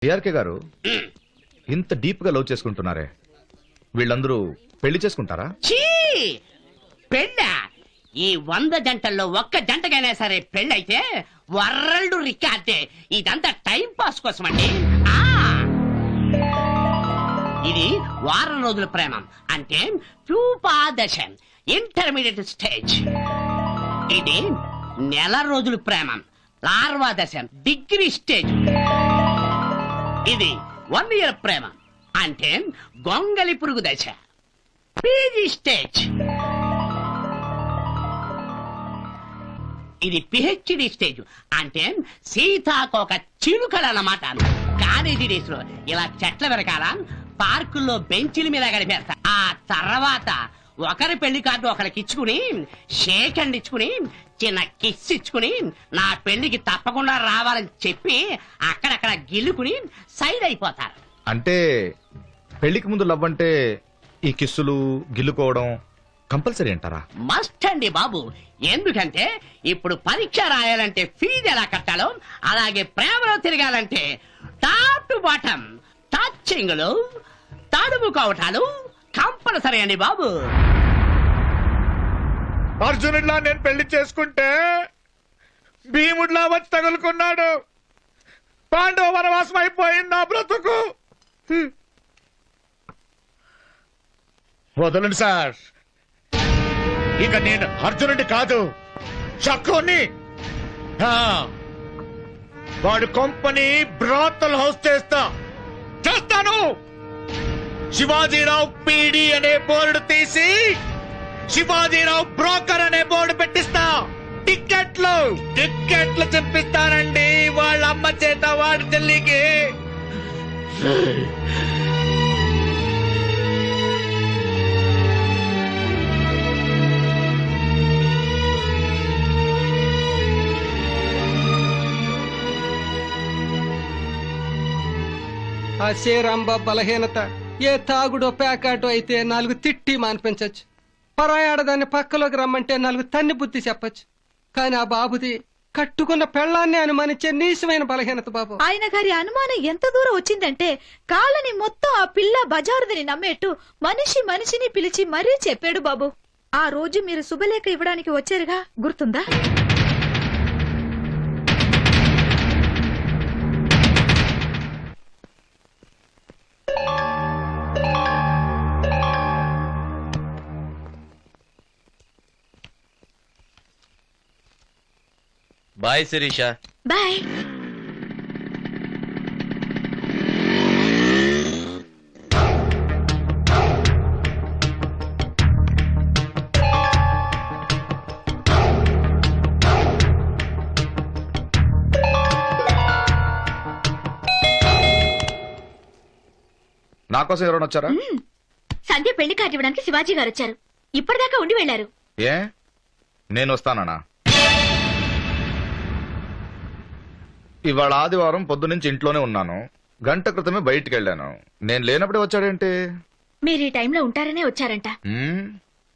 టిఆర్కే గారు ఇంత డీప్ గా లవ్ చేసుకుంటున్నారే, వీళ్ళందరూ పెళ్లి చేసుకుంటారా? చీ పెళ్ళ ఈ 100 జంటల్లో ఒక్క జంటకైనా సరే పెళ్ళైతే వరల్డ్ రికార్డే. ఇదంతా టైం పాస్ కోసం అండి. ఇది వారం రోజుల ప్రేమం అంటే ప్యూపాదశ ఇంటర్మీడియట్ స్టేజ్. ఇది నెల రోజుల ప్రేమం లార్వా దశ డిగ్రీ స్టేజ్. ఇది 1 year ప్రేమ అంటే గొంగలి పురుగు దశ పీజీ స్టేజ్. ఇది పిహెచ్డి స్టేజ్ అంటే సీతాకోక చిలుకలన్నమాట. కాలేజీ డేస్ లో ఇలా చెట్ల వెనకాల పార్కుల్లో బెంచీల మీద గడిపేస్తా. ఆ తర్వాత ఒకరి పెళ్లి కార్డు ఒకరికి ఇచ్చుకుని షేక్ హ్యాండ్ ఇచ్చుకుని చిన్న కిస్ ఇచ్చుకుని నా పెళ్లికి తప్పకుండా రావాలని చెప్పి అక్కడక్కడ గిల్లుకుని సైడ్ అయిపోతారు. అంటే పెళ్లికి ముందు లవ్ అంటే ఈ కిస్సులు గిల్లుకోవడం కంపల్సరీ అంటారా? మస్ట్ అండి బాబు. ఎందుకంటే ఇప్పుడు పరీక్ష రాయాలంటే ఫీజు ఎలా కట్టాలో అలాగే ప్రేమలో తిరగాలంటే టాప్ టు బాటం టచింగ్లు తడుముకోవటాలు కంపల్సరీ అండి బాబు. అర్జునుడిలా నేను పెళ్లి చేసుకుంటే భీముడిలా వచ్చి తగులుకున్నాడు. పాండవ వనవాసం అయిపోయింది నా బ్రతుకు. వదలండి సార్, ఇక నేను అర్జునుడి కాదు శకుని. వాడు కంపెనీ బ్రాతల్ హౌస్ చేస్తాను. శివాజీరావు పీడి అనే బోర్డు తీసి శివాజీరావు బ్రోకర్ అనే బోర్డు పెట్టిస్తా. టిక్కెట్లు చెప్పిస్తానండి వాళ్ళ అమ్మ చేత వాడి చెల్లికి. ఆ శ్రీరాంబ బలహీనత ఏ తాగుడో పేకాటో అయితే 4 తిట్టి మానిపించచ్చు. పరాయాడదాన్ని పక్కలోకి రమ్మంటే 4 తన్ని బుద్ధి చెప్పచ్చు. కానీ ఆ బాబుది కట్టుకున్న పెళ్ళాన్ని అనుమానించే నీచమైన బలహీనత బాబు. ఆయన గారి అనుమానం ఎంత దూరం వచ్చిందంటే కాళ్ళని మొత్తం ఆ పిల్ల బజారుదని నమ్మేట్టు మనిషిని పిలిచి మరీ చెప్పాడు బాబు. ఆ రోజు మీరు శుభలేఖ ఇవ్వడానికి వచ్చారుగా, గుర్తుందా? బాయ్ శిరీష. బాయ్. నా కోసం ఎవరైనా వచ్చారా? సంధ్య పెళ్లి కార్డు ఇవ్వడానికి శివాజీ గారు వచ్చారు. ఇప్పటిదాకా ఉండి వెళ్లారు. ఏ నేను వస్తానా? ఇవాళ ఆదివారం పొద్దునుంచి ఇంట్లోనే ఉన్నాను. గంట క్రితమే బయటికి వెళ్ళాను. నేను లేనప్పుడే వచ్చాడేంటి? మీరు ఈ టైంలో ఉంటారనే వచ్చారంట.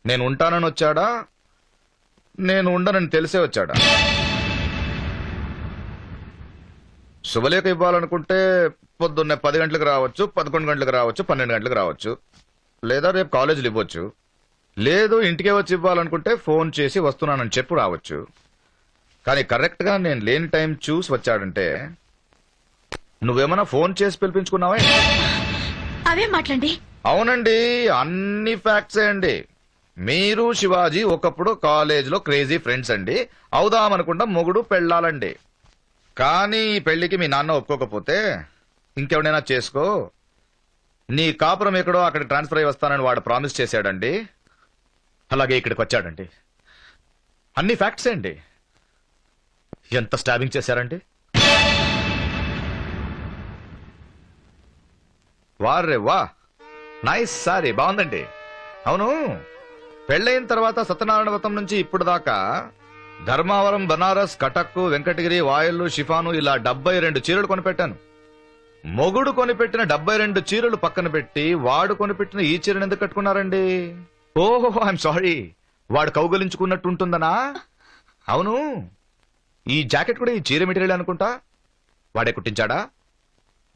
నేను ఉంటానని వచ్చాడా, నేను ఉండనని తెలిసే వచ్చాడా? శుభలేఖ ఇవ్వాలనుకుంటే పొద్దున్నే 10 గంటలకు రావచ్చు, 11 గంటలకు రావచ్చు, 12 గంటలకు రావచ్చు, లేదా రేపు కాలేజీలు ఇవ్వచ్చు. లేదు ఇంటికే వచ్చి ఇవ్వాలనుకుంటే ఫోన్ చేసి వస్తున్నానని చెప్పు రావచ్చు. కానీ కరెక్ట్ గా నేను లేని టైం చూసి వచ్చాడంటే నువ్వేమన్నా ఫోన్ చేసి పిలిపించుకున్నావా? అవే మాట్లాడి. అవునండి, అన్ని ఫ్యాక్ట్సే అండి. మీరు శివాజీ ఒకప్పుడు కాలేజీలో క్రేజీ ఫ్రెండ్స్ అండి. అవుదామనుకుంటా మొగుడు పెళ్ళాలండి. కానీ ఈ పెళ్లికి మీ నాన్న ఒప్పుకోకపోతే ఇంకెవడైనా చేసుకో, నీ కాపురం ఎక్కడో అక్కడికి ట్రాన్స్ఫర్ అయ్యి వస్తానని వాడు ప్రామిస్ చేశాడండి. అలాగే ఇక్కడికి వచ్చాడండి. అన్ని ఫ్యాక్ట్సే అండి. ఎంత స్టాబింగ్ చేశారండి? వారే వా, నైస్ సారీ, బాగుందండి. అవును, పెళ్ళైన తర్వాత సత్యనారాయణ వ్రతం నుంచి ఇప్పుడు దాకా ధర్మావరం, బనారస్, కటక్, వెంకటగిరి, వాయల్లు, షిఫాను ఇలా 72 చీరలు కొనిపెట్టాను. మొగుడు కొనిపెట్టిన 72 చీరలు పక్కన పెట్టి వాడు కొనిపెట్టిన ఈ చీరను ఎందుకు కట్టుకున్నారండి? ఓహో, ఐఎమ్ సారీ, వాడు కౌగలించుకున్నట్టు ఉంటుందనా? అవును, ఈ జాకెట్ కూడా ఈ చీర మెటీరియల్ అనుకుంటా. వాడే కుట్టించాడా?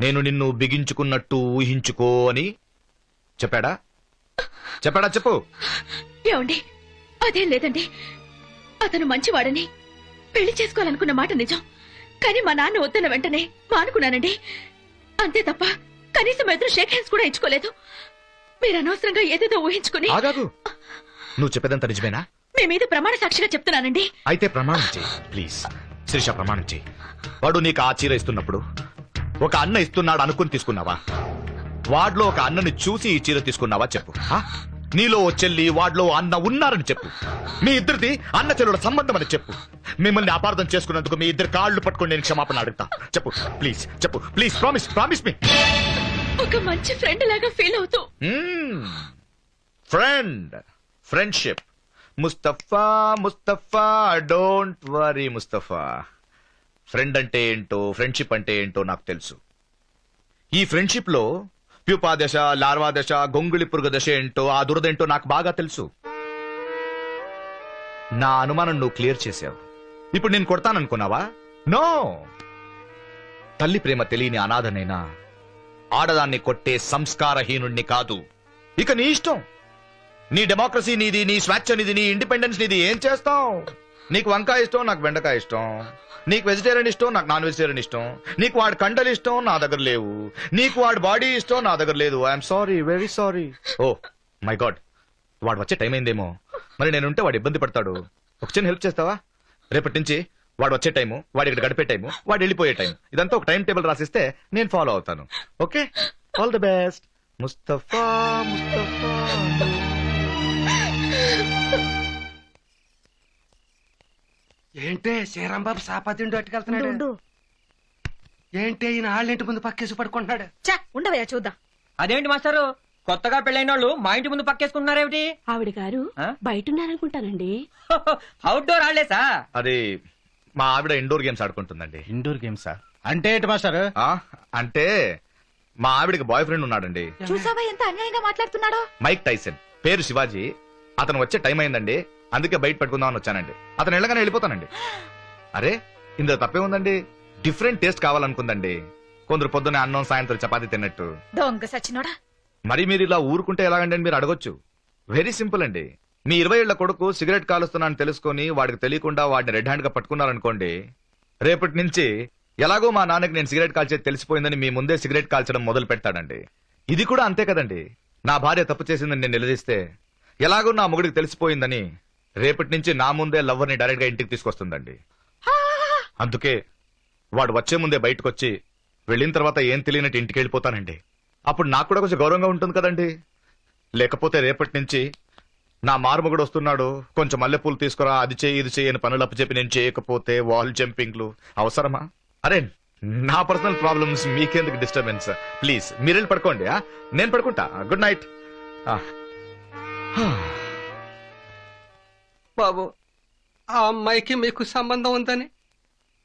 నేను నిన్ను బిగించుకున్నట్టు ఊహించుకో అని చెప్పాడా చెప్పు. ఏమండి అదేం లేదండి, అతను మంచివాడని పెళ్లి చేసుకోవాలనుకున్న మాట నిజం. కానీ మా నాన్న వద్దన్న వెంటనే మానుకున్నానండి, అంతే తప్ప కనీసం ఎదురు షేక్ హ్యాండ్స్ కూడా ఇచ్చుకోలేదు. మీరు అనవసరంగా ఏదేదో ఊహించుకుని. ఆగాగు, నువ్వు చెప్పేదంతా నిజమేనా? మీ మీద ప్రమాణ సాక్షిగా చెప్తున్నానండి. అయితే ప్రమాణం చేయి ప్లీజ్. శిరీష, ప్రమాణం చేయి. వాడు నీకు ఆ చీర ఇస్తున్నప్పుడు ఒక అన్న ఇస్తున్నాడు అనుకుని తీసుకున్నావా? వాడిలో ఒక అన్నని చూసి ఈ చీర తీసుకున్నావా చెప్పు. ఆ? నీలో ఓ చెల్లి, వాడిలో ఓ అన్న ఉన్నారని చెప్పు. మీ ఇద్దరిది అన్న చెల్లుల సంబంధం అని చెప్పు. మిమ్మల్ని అపార్థం చేసుకున్నందుకు మీ ఇద్దరు కాళ్ళు పట్టుకొని నేను క్షమాపణ అడుగుతా. చెప్పు ప్లీజ్, చెప్పు ప్లీజ్. ప్రామిస్ మీ. ఒక మంచి ఫ్రెండ్ లాగా ఫీల్ అవుతూ. Friendship. Mustafa don't worry Mustafa. Friend అంటే ఏంటో, ఫ్రెండ్షిప్ అంటే ఏంటో నాకు తెలుసు. ఈ ఫ్రెండ్షిప్ లో ప్యూపా దశ, లార్వా దశ, గొంగుళి పురుగు దశ ఏంటో, ఆ దురదేంటో నాకు బాగా తెలుసు. నా అనుమానం నువ్వు క్లియర్ చేసావు. ఇప్పుడు నేను కొడతాననుకున్నావా? నో. తల్లి ప్రేమ తెలియని అనాథనైనా ఆడదాన్ని కొట్టే సంస్కారహీనుణ్ణి కాదు. ఇక నీ ఇష్టం. నీ డెమోక్రసీ నీది, నీ స్వేచ్ఛ నీది, నీ ఇండిపెండెన్స్ నీది. ఏం చేస్తావు? నీకు వంకాయ ఇష్టం, నాకు బెండకాయ ఇష్టం. నీకు వెజిటేరియన్ ఇష్టం, నాకు నాన్ వెజిటేరియన్ ఇష్టం. నీకు వాడి కండలు ఇష్టం, నా దగ్గర లేవు. నీకు వాడి బాడీ ఇష్టం, నా దగ్గర లేదు. I'm sorry, very sorry. Oh my god, వాడు వచ్చే టైం అయిందేమో. మరి నేనుంటే వాడు ఇబ్బంది పడతాడు. ఒక చిన్న హెల్ప్ చేస్తావా? రేపటి నుంచి వాడు వచ్చే టైము, వాడి ఇక్కడ గడిపే టైము, వాడు వెళ్ళిపోయే టైం, ఇదంతా ఒక టైం టేబుల్ రాసిస్తే నేను ఫాలో అవుతాను. Okay, all the best. Mustafa. ఏంటే శ్రీరాంబాబు సాపాతిండు అట్టుకెళ్తున్నాడు? ఏంటే ఈయన ఆళ్ళింటి ముందు పక్కేసి పడుకుంటున్నాడు? ఉండవయ్యా చూద్దాం. అదేంటి మాస్టారు, కొత్తగా పెళ్ళైన వాళ్ళు మా ఇంటి ముందు పక్కేసుకుంటున్నారేమిటి? ఆవిడ గారు బయటున్నారనుకుంటానండి. అవుట్డోర్ ఆడలేసా? అది మా ఆవిడ ఇండోర్ గేమ్స్ ఆడుకుంటుందండి. ఇండోర్ గేమ్సా అంటే ఏంటి మాస్టర్? అంటే మా ఆవిడకి బాయ్ ఫ్రెండ్ ఉన్నాడండి. చూసావా ఎంత అన్యాయంగా మాట్లాడుతున్నాడో? మైక్ టైసన్, పేరు శివాజీ. అతను వచ్చే టైం అయిందండి, అందుకే బయట పెట్టుకుందామని వచ్చానండి. అతను వెళ్ళగానే వెళ్ళిపోతానండి. అరే ఇందులో తప్పే ఉందండి. డిఫరెంట్ టేస్ట్ కావాలనుకుందండి. కొందరు పొద్దునే అన్నం, సాయంత్రం చపాతీ తిన్నట్టు. దొంగ సచ్చినోడా. మరి మీరు ఇలా ఊరుకుంటే ఎలాగండి అని మీరు అడగొచ్చు. వెరీ సింపుల్ అండి. మీ 20 ఏళ్ల కొడుకు సిగరెట్ కాలుస్తున్నాను తెలుసుకొని వాడికి తెలియకుండా వాడిని రెడ్ హ్యాండ్ గా పట్టుకున్నారనుకోండి, రేపటి నుంచి ఎలాగో మా నాన్నకి నేను సిగరెట్ కాల్చేది తెలిసిపోయిందని మీ ముందే సిగరెట్ కాల్చడం మొదలు పెడతాడండి. ఇది కూడా అంతే కదండి. నా భార్య తప్పు చేసిందని నేను నిలదీస్తే ఎలాగో నా మొగుడికి తెలిసిపోయిందని రేపటి నుంచి నా ముందే లవ్వర్ని డైరెక్ట్ గా ఇంటికి తీసుకొస్తుందండి. అందుకే వాడు వచ్చే ముందే బయటకు వచ్చి వెళ్ళిన తర్వాత ఏం తెలియనట్టు ఇంటికి వెళ్ళిపోతానండి. అప్పుడు నాకు కూడా కొంచెం గౌరవంగా ఉంటుంది కదండి. లేకపోతే రేపటి నుంచి నా మారుమగుడు వస్తున్నాడు, కొంచెం మల్లెపూలు తీసుకురా, అది చేయి ఇది చేయి అని పనులు అప్పచెప్పి నేను చేయకపోతే వాల్ జంపింగ్లు అవసరమా? అరే నా పర్సనల్ ప్రాబ్లమ్స్ మీకెందుకు డిస్టర్బెన్స్? ప్లీజ్ మీరు వెళ్ళి పడుకోండి. నేను పడుకుంటా. Good night. బాబు, ఆ అమ్మాయికి మీకు సంబంధం ఉందని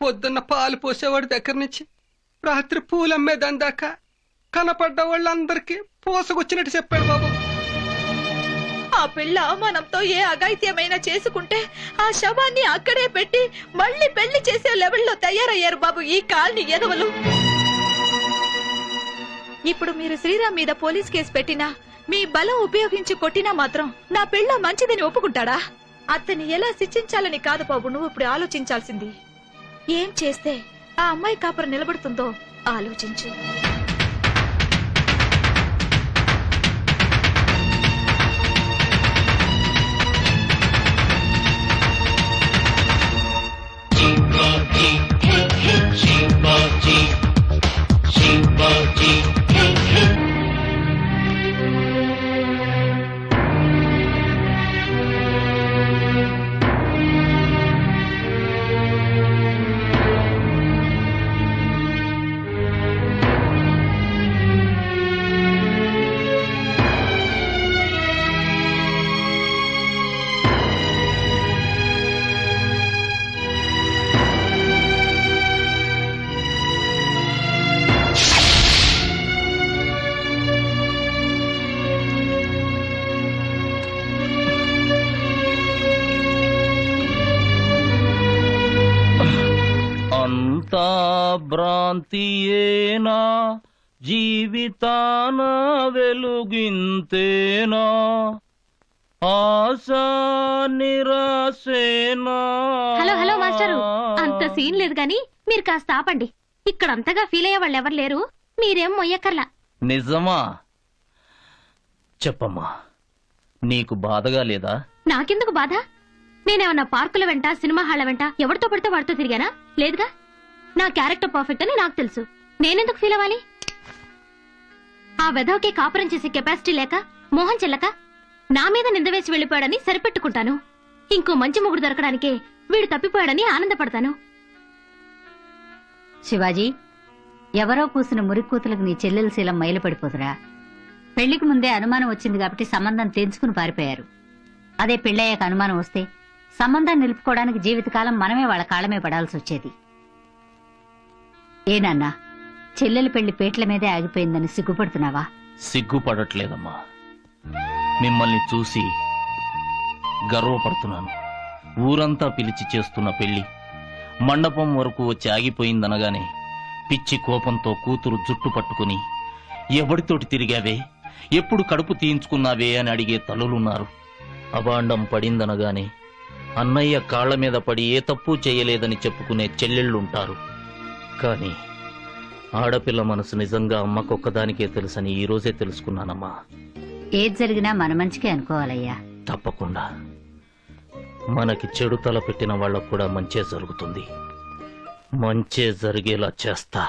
పొద్దున్న పాలు పోసేవాడి దగ్గర నుంచి రాత్రి పూలు అమ్మేదాని దాకా కనపడ్డ వాళ్ళందరికీ పోసకొచ్చినట్టు చెప్పాడు బాబు. ఆ పిల్ల అవమానంతో ఏ అఘాయిత్యమైనా చేసుకుంటే ఆ శవాన్ని అక్కడే పెట్టి మళ్ళీ పెళ్లి చేసే లెవెల్లో తయారయ్యారు బాబు ఈ కాలనీ ఎదవలు. ఇప్పుడు మీరు శ్రీరామ్ మీద పోలీస్ కేసు పెట్టినా, మీ బలం ఉపయోగించి కొట్టినా మాత్రం నా పిల్ల మంచిదని ఒప్పుకుంటాడా? అతన్ని ఎలా శిక్షించాలని కాదు బాబు నువ్వు ఇప్పుడు ఆలోచించాల్సింది. ఏం చేస్తే ఆ అమ్మాయి కాపురం నిలబడుతుందో ఆలోచించు. భ్రాంతియేనా జీవితాన వెలుగింతేనా ఆశా నిరాశేనా. హలో హలో మాస్టరు, అంత సీన్ లేదు గాని మీరు కాస్త ఆపండి. ఇక్కడ అంతగా ఫీల్ అయ్యే వాళ్ళు ఎవరు లేరు, మీరేం మొయ్యక్కర్లా. నిజమా? చెప్పమ్మా, నీకు బాధగా లేదా? నాకెందుకు బాధ? నేనేమన్నా పార్కుల వెంట సినిమా హాళ్ల వెంట ఎవరితో పడితే వాడితో తిరిగానా? లేదుగా. నా క్యారెక్టర్ పర్ఫెక్ట్ అని నాకు తెలుసు. నేనెందుకు ఫీల్ అవ్వాలి? ఆ వెధవకి కాపురం చేసే కెపాసిటీ లేక మోహన్ చెల్లక నా మీద నింద వేసి వెళ్లిపోయాడని సరిపెట్టుకుంటాను. ఇంకో మంచి మొగుడు దొరకడానికే వీడు తప్పిపోయాడని ఆనందపడతాను. శివాజీ, ఎవరో పూసిన మురిక్కూతులకు నీ చెల్లెల శీలం మైలుపడిపోతురా. పెళ్లికి ముందే అనుమానం వచ్చింది కాబట్టి సంబంధం తెంచుకుని పారిపోయారు. అదే పెళ్ళయ్యాక అనుమానం వస్తే సంబంధాన్ని నిలుపుకోవడానికి జీవితకాలం మనమే వాళ్ళ కాళ్ళమే పడాల్సి వచ్చేది. ఏనన్నా, చెల్లెల పెళ్లి పేట్ల మీదే ఆగిపోయిందని సిగ్గుపడుతున్నావా? సిగ్గుపడట్లేదమ్మా, మిమ్మల్ని చూసి గర్వపడుతున్నాను. ఊరంతా పిలిచి చేస్తున్న పెళ్లి మండపం వరకు వచ్చి ఆగిపోయిందనగానే పిచ్చి కోపంతో కూతురు జుట్టు పట్టుకుని ఎవడితోటి తిరిగావే, ఎప్పుడు కడుపు తీయించుకున్నావే అని అడిగే తల్లులున్నారు. అబాండం పడిందనగానే అన్నయ్య కాళ్ల మీద పడి ఏ తప్పు చేయలేదని చెప్పుకునే చెల్లెళ్ళుంటారు. కాని ఆడపిల్ల మనసు నిజంగా అమ్మకొక్కదానికే తెలుసని ఈ రోజే తెలుసుకున్నానమ్మా. ఏది జరిగినా మన మంచికే అనుకోవాలయ్యా. తప్పకుండా మనకి చెడు తల పెట్టిన వాళ్ళకు కూడా మంచే జరుగుతుంది. మంచే జరిగేలా చేస్తా.